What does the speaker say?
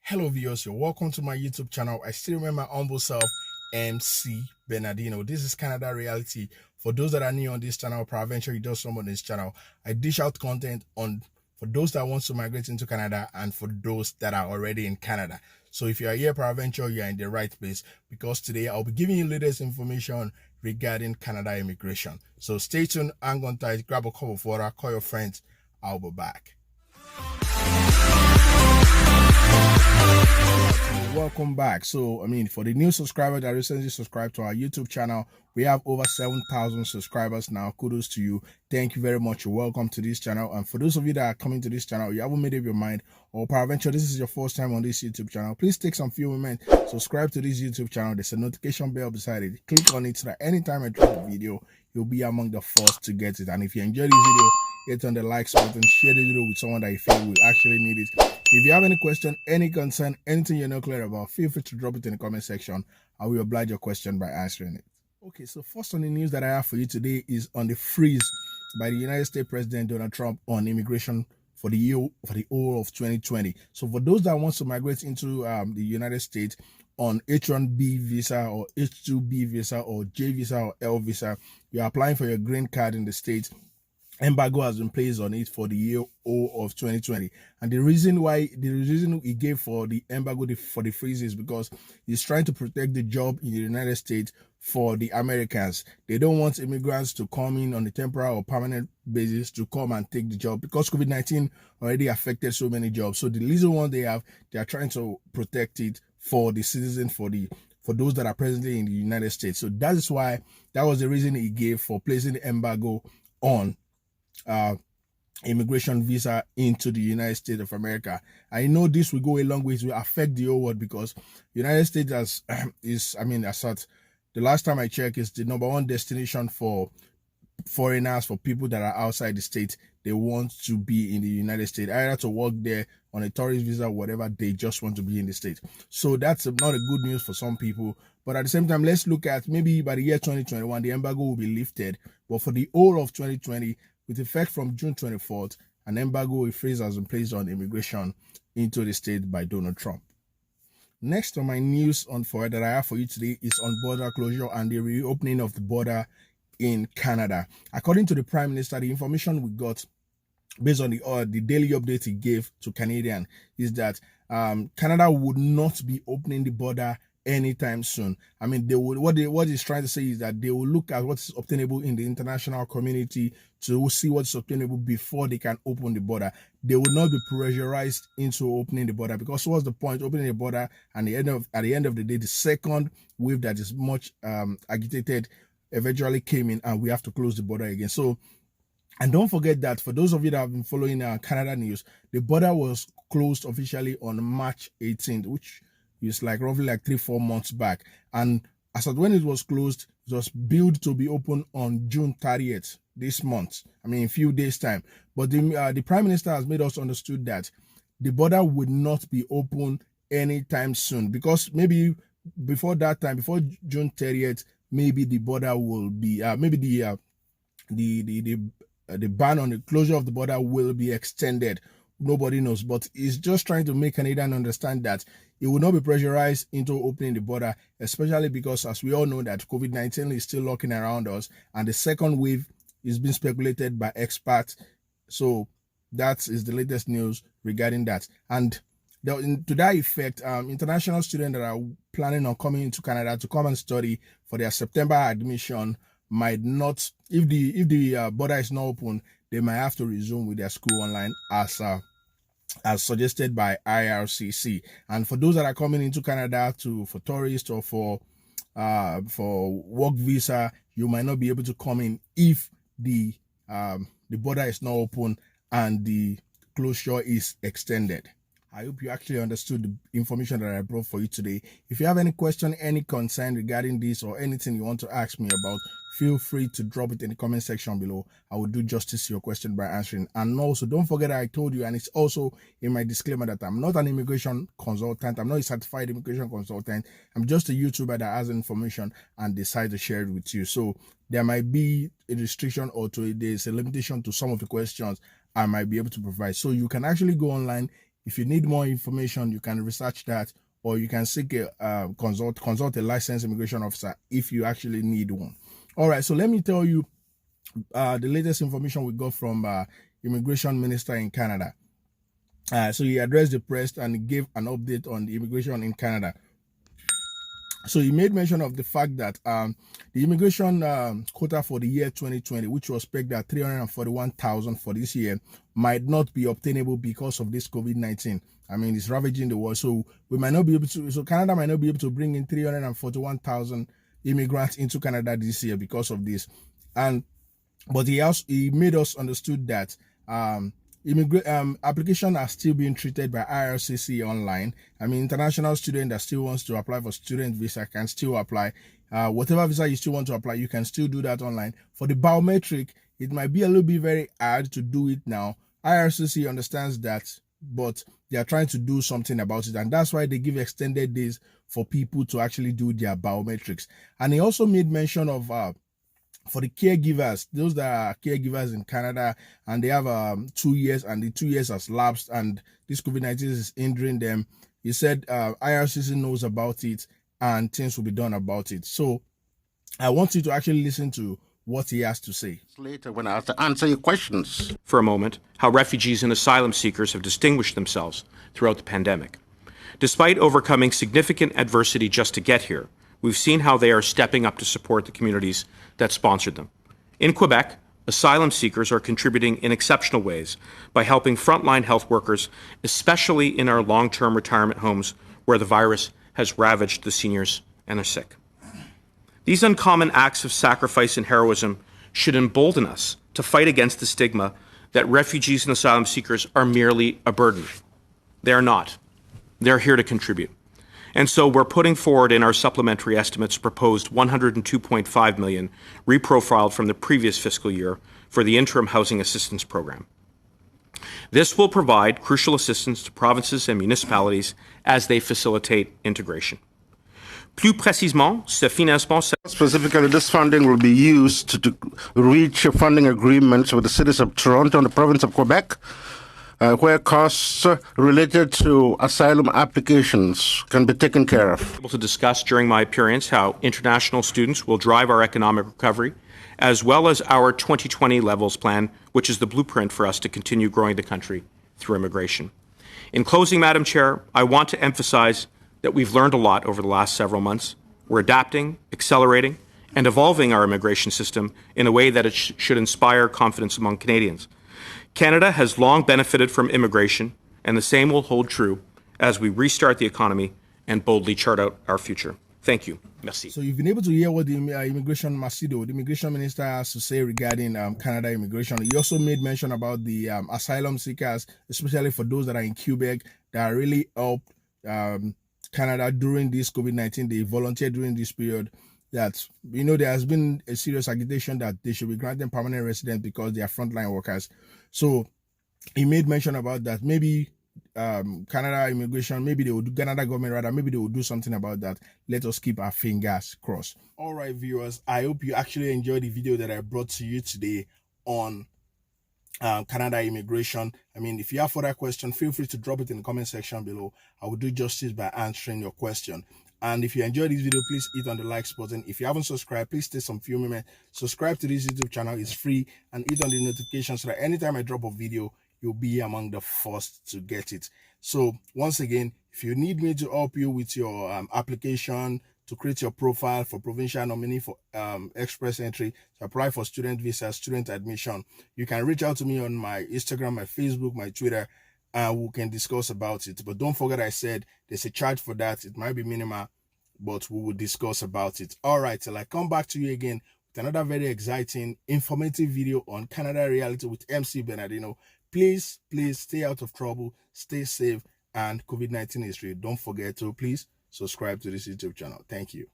Hello viewers, you're welcome to my YouTube channel. I still remember my humble self, MC Bernardino. This is Canada Reality. For those that are new on this channel, peradventure you just on this channel, I dish out content on for those that want to migrate into Canada and for those that are already in Canada. So if you are here peradventure, you are in the right place, because today I'll be giving you latest information regarding Canada immigration. So stay tuned, hang on tight, grab a cup of water, call your friends. I'll be back. Welcome back. So for the new subscriber that recently subscribed to our YouTube channel, we have over 7,000 subscribers now. Kudos to you. Thank you very much. You're welcome to this channel. And for those of you that are coming to this channel, you haven't made up your mind, or peradventure this is your first time on this YouTube channel, please take some few moments, subscribe to this YouTube channel. There's a notification bell beside it. Click on it so that anytime I drop a video, you'll be among the first to get it. And if you enjoy this video, hit on the likes button, share the video with someone that you feel will actually need it. If you have any question, any concern, anything you're not clear about, feel free to drop it in the comment section. I will oblige your question by answering it. Okay, so first on the news that I have for you today is on the freeze by the United States President Donald Trump on immigration for the whole of 2020. So for those that want to migrate into the United States on H-1B visa or H-2B visa or J visa or L visa, you're applying for your green card in the States. Embargo has been placed on it for the year of 2020, and the reason he gave for the embargo for the freeze is because he's trying to protect the job in the United States for the Americans. They don't want immigrants to come in on a temporary or permanent basis to come and take the job, because COVID-19 already affected so many jobs. So the reason one they are trying to protect it for the citizens, for those that are presently in the United States. So that is why that was the reason he gave for placing the embargo on immigration visa into the United States of America. I know this will go a long way to affect the whole world, because United States as the last time I checked, is the #1 destination for foreigners, for people that are outside the state. They want to be in the United States, either to work there on a tourist visa or whatever. They just want to be in the state. So that's not a good news for some people. But at the same time, let's look at maybe by the year 2021, the embargo will be lifted. But for the whole of 2020, with effect from June 24th, an embargo, a freeze has been placed on immigration into the state by Donald Trump. Next on my news that I have for you today is on border closure and the reopening of the border in Canada. According to the Prime Minister, the information we got based on the daily update he gave to Canadians is that Canada would not be opening the border anytime soon. They would what he's trying to say is that they will look at what's obtainable in the international community to see what's obtainable before they can open the border. They will not be pressurized into opening the border, because what's the point opening the border, and at the end of the day, the second wave that is much agitated eventually came in, and we have to close the border again. So, and don't forget that for those of you that have been following Canada news, the border was closed officially on March 18th, which is roughly 3-4 months back. And as at when it was closed, it was billed to be open on June 30th this month. In a few days time. But the Prime Minister has made us understood that the border would not be open anytime soon, because maybe before that time, before June 30th, maybe the border will be maybe the ban on the closure of the border will be extended. Nobody knows, but he's just trying to make Canadians understand that it will not be pressurized into opening the border, especially because, as we all know, that COVID-19 is still lurking around us, and the second wave is being speculated by experts. So that is the latest news regarding that. And to that effect, international students that are planning on coming into Canada to come and study for their September admission might not, if the border is not open, they might have to resume with their school online as suggested by IRCC. And for those that are coming into Canada for tourists or for work visa, you might not be able to come in if the border is not open and the closure is extended. I hope you actually understood the information that I brought for you today. If you have any question, any concern regarding this, or anything you want to ask me about, feel free to drop it in the comment section below. I will do justice to your question by answering. And also, don't forget that I told you, and it's also in my disclaimer, that I'm not an immigration consultant. I'm not a certified immigration consultant. I'm just a YouTuber that has information and decide to share it with you. So there might be a restriction, or there's a limitation to some of the questions I might be able to provide. So you can actually go online If you need more information, you can research that, or you can seek a consult a licensed immigration officer if you actually need one. All right, so let me tell you the latest information we got from immigration minister in Canada. So he addressed the press and gave an update on the immigration in Canada. So he made mention of the fact that the immigration quota for the year 2020, which was pegged at 341,000 for this year, might not be obtainable because of this COVID-19. I mean, it's ravaging the world. So we might not be able to, so Canada might not be able to bring in 341,000 immigrants into Canada this year because of this. But he made us understood that applications are still being treated by IRCC online. I mean, international student that still wants to apply for student visa can still apply. Whatever visa you still want to apply, you can still do that online. For the biometric, it might be a little bit very hard to do it now. IRCC understands that, but they are trying to do something about it, and that's why they give extended days for people to actually do their biometrics. And he also made mention of for the caregivers, those that are caregivers in Canada and they have 2 years and the 2 years has lapsed and this COVID-19 is hindering them, he said IRCC knows about it and things will be done about it. So I want you to actually listen to what he has to say. Later, when I have to answer your questions. For a moment, how refugees and asylum seekers have distinguished themselves throughout the pandemic. Despite overcoming significant adversity just to get here, we've seen how they are stepping up to support the communities that sponsored them. In Quebec, asylum seekers are contributing in exceptional ways by helping frontline health workers, especially in our long-term retirement homes where the virus has ravaged the seniors and the sick. These uncommon acts of sacrifice and heroism should embolden us to fight against the stigma that refugees and asylum seekers are merely a burden. They are not. They're here to contribute. And so we're putting forward in our supplementary estimates proposed $102.5 million, reprofiled from the previous fiscal year, for the interim housing assistance program. This will provide crucial assistance to provinces and municipalities as they facilitate integration. Plus précisément, ce financement... Specifically, this funding will be used to reach funding agreements with the cities of Toronto and the province of Quebec, where costs related to asylum applications can be taken care of. Able to discuss during my appearance how international students will drive our economic recovery, as well as our 2020 levels plan, which is the blueprint for us to continue growing the country through immigration. In closing, Madam Chair, I want to emphasize that we've learned a lot over the last several months. We're adapting, accelerating, and evolving our immigration system in a way that it should inspire confidence among Canadians. Canada has long benefited from immigration, and the same will hold true as we restart the economy and boldly chart out our future. Thank you. Merci. So you've been able to hear what the immigration minister, has to say regarding Canada immigration. He also made mention about the asylum seekers, especially for those that are in Quebec, that really helped Canada during this COVID-19. They volunteered during this period. That, you know, there has been a serious agitation that they should be granted permanent residence because they are frontline workers. So he made mention about that. Maybe Canada immigration, maybe they will do, Canada government rather, maybe they will do something about that. Let us keep our fingers crossed. All right, viewers, I hope you actually enjoyed the video that I brought to you today on Canada immigration. I mean, if you have further questions, feel free to drop it in the comment section below. I will do justice by answering your question. And if you enjoyed this video, please hit on the likes button. If you haven't subscribed, please take some few minutes. Subscribe to this YouTube channel. It's free. And hit on the notifications so that anytime I drop a video, you'll be among the first to get it. So once again, if you need me to help you with your application, to create your profile for provincial nominee for express entry, to apply for student visa, student admission, you can reach out to me on my Instagram, my Facebook, my Twitter, and we can discuss about it. But don't forget, I said there's a charge for that. It might be minimal, but we will discuss about it. All right, till I come back to you again with another very exciting, informative video on Canada reality with MC Bernardino. Please stay out of trouble, stay safe, and COVID-19 history. Don't forget to please subscribe to this YouTube channel. Thank you.